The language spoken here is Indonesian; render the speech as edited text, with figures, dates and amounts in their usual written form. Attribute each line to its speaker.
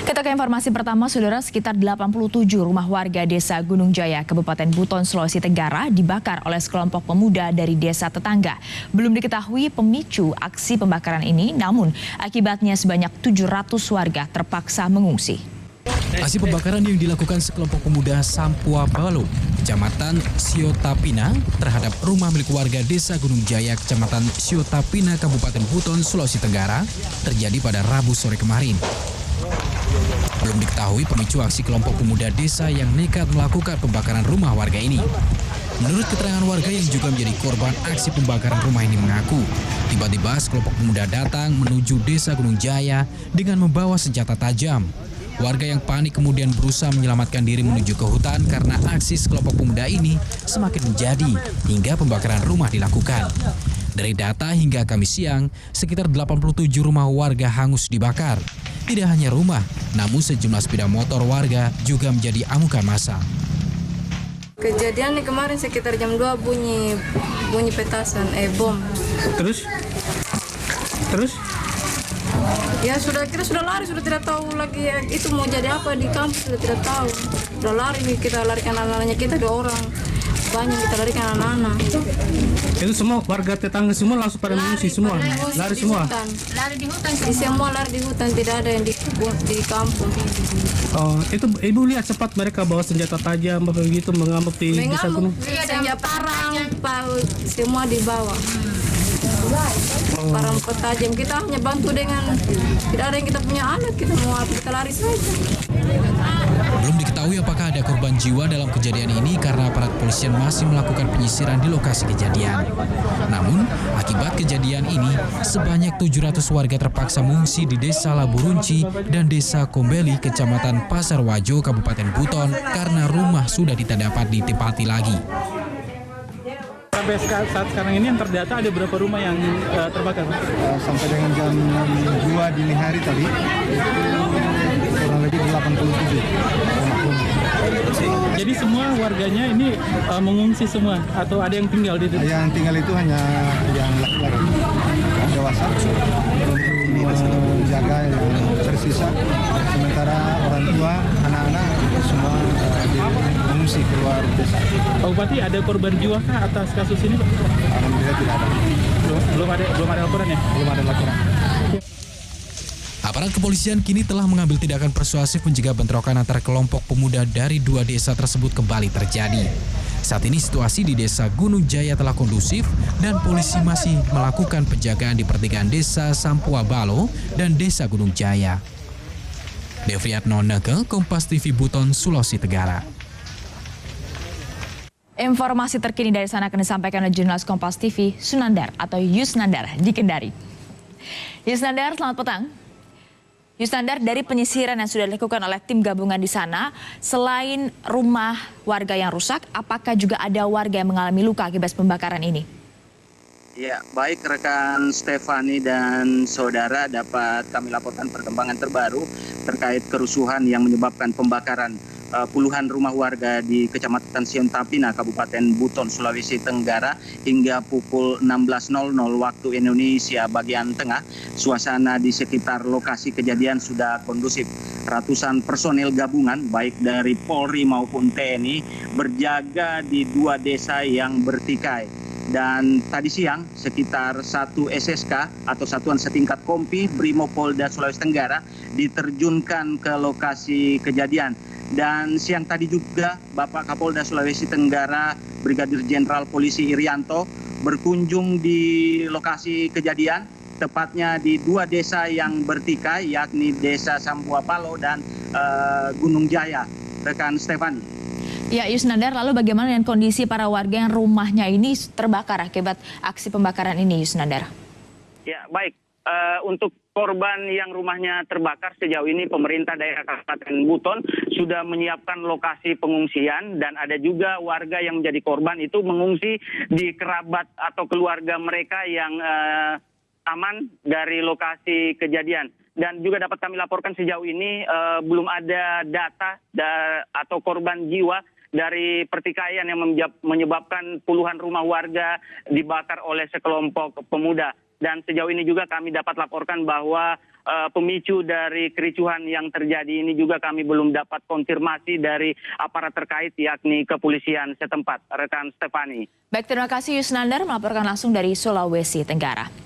Speaker 1: Kita ke informasi pertama, saudara. Sekitar 87 rumah warga desa Gunung Jaya, Kabupaten Buton, Sulawesi Tenggara dibakar oleh sekelompok pemuda dari desa tetangga. Belum diketahui pemicu aksi pembakaran ini, namun akibatnya sebanyak 700 warga terpaksa mengungsi.
Speaker 2: Aksi pembakaran yang dilakukan sekelompok pemuda Sampua Balo, Kecamatan Siotapina, terhadap rumah milik warga desa Gunung Jaya, Kecamatan Siotapina, Kabupaten Buton, Sulawesi Tenggara, terjadi pada Rabu sore kemarin. Belum diketahui pemicu aksi kelompok pemuda desa yang nekat melakukan pembakaran rumah warga ini. Menurut keterangan warga yang juga menjadi korban aksi pembakaran rumah ini mengaku, tiba-tiba sekelompok pemuda datang menuju desa Gunung Jaya dengan membawa senjata tajam. Warga yang panik kemudian berusaha menyelamatkan diri menuju ke hutan karena aksi sekelompok pemuda ini semakin menjadi hingga pembakaran rumah dilakukan. Dari data hingga Kamis siang, sekitar 87 rumah warga hangus dibakar. Tidak hanya rumah, namun sejumlah sepeda motor warga juga menjadi amukan massa.
Speaker 3: Kejadian nih kemarin sekitar jam 2 bunyi petasan, bom.
Speaker 4: Terus?
Speaker 3: Ya kita sudah lari, sudah tidak tahu lagi ya, itu mau jadi apa di kampus, sudah tidak tahu. Sudah lari nih, kita larikan anak-anaknya, kita 2 orang. Banyak kita larikan anak-anak.
Speaker 4: Itu semua warga tetangga semua langsung pada mengungsi semua. Lari semua.
Speaker 3: Lari di hutan. Semua lari di hutan, tidak ada yang di kampung.
Speaker 4: Oh, itu ibu lihat cepat mereka bawa senjata tajam begitu mengamuk di desa gunung.
Speaker 3: Senjata parang, semua dibawa. Parang tajam, kita hanya bantu dengan tidak ada yang kita punya alat, kita mau apa, kita lari saja.
Speaker 2: Belum diketahui apakah ada korban jiwa dalam kejadian ini karena aparat polisian masih melakukan penyisiran di lokasi kejadian. Namun, akibat kejadian ini, sebanyak 700 warga terpaksa mengungsi di Desa Laburunci dan Desa Kombeli, Kecamatan Pasarwajo, Kabupaten Buton, karena rumah sudah tidak dapat ditempati lagi.
Speaker 4: Sampai saat sekarang ini yang terdata ada berapa rumah yang terbakar?
Speaker 5: Sampai dengan jam 2 dini hari tadi, kurang lebih 87 rumah.
Speaker 4: Jadi semua warganya ini mengungsi semua atau ada yang tinggal di situ?
Speaker 5: Yang tinggal itu hanya yang laki-laki dewasa untuk menjaga yang tersisa. Sementara orang tua, anak-anak semua mengungsi keluar desa.
Speaker 4: Pak Bupati, ada korban jiwa kah atas kasus ini?
Speaker 5: Alhamdulillah tidak ada.
Speaker 4: Belum ada laporan ya?
Speaker 5: Belum ada laporan.
Speaker 2: Aparat kepolisian kini telah mengambil tindakan persuasif mencegah bentrokan antar kelompok pemuda dari 2 desa tersebut kembali terjadi. Saat ini situasi di Desa Gunung Jaya telah kondusif dan polisi masih melakukan penjagaan di pertigaan Desa Sampua Balo dan Desa Gunung Jaya. Devriatno Neke, Kompas TV Buton, Sulawesi Tenggara.
Speaker 1: Informasi terkini dari sana akan disampaikan oleh jurnalis Kompas TV, Sunandar atau Yusnandar di Kendari. Yusnandar, selamat petang. Yusnandar, dari penyisiran yang sudah dilakukan oleh tim gabungan di sana, selain rumah warga yang rusak, apakah juga ada warga yang mengalami luka akibat pembakaran ini?
Speaker 6: Ya, baik rekan Stefani dan saudara, dapat kami laporkan perkembangan terbaru terkait kerusuhan yang menyebabkan pembakaran puluhan rumah warga di Kecamatan Siotapina, Kabupaten Buton, Sulawesi Tenggara hingga pukul 16.00 waktu Indonesia bagian tengah. Suasana di sekitar lokasi kejadian sudah kondusif. Ratusan personil gabungan baik dari Polri maupun TNI berjaga di 2 desa yang bertikai. Dan tadi siang sekitar 1 SSK atau Satuan Setingkat Kompi Brimopolda Sulawesi Tenggara diterjunkan ke lokasi kejadian. Dan siang tadi juga Bapak Kapolda Sulawesi Tenggara Brigadir Jenderal Polisi Irianto berkunjung di lokasi kejadian, tepatnya di 2 desa yang bertikai, yakni Desa Sampua Balo dan Gunung Jaya. Rekan Stefani.
Speaker 1: Ya, Yusnandar, lalu bagaimana dengan kondisi para warga yang rumahnya ini terbakar akibat aksi pembakaran ini, Yusnandar?
Speaker 6: Ya, baik. Untuk korban yang rumahnya terbakar, sejauh ini pemerintah daerah Kabupaten Buton sudah menyiapkan lokasi pengungsian, dan ada juga warga yang menjadi korban itu mengungsi di kerabat atau keluarga mereka yang aman dari lokasi kejadian. Dan juga dapat kami laporkan sejauh ini belum ada data atau korban jiwa dari pertikaian yang menyebabkan puluhan rumah warga dibakar oleh sekelompok pemuda. Dan sejauh ini juga kami dapat laporkan bahwa pemicu dari kericuhan yang terjadi ini juga kami belum dapat konfirmasi dari aparat terkait yakni kepolisian setempat. Rekan Stefani.
Speaker 1: Baik, terima kasih Yusnandar melaporkan langsung dari Sulawesi Tenggara.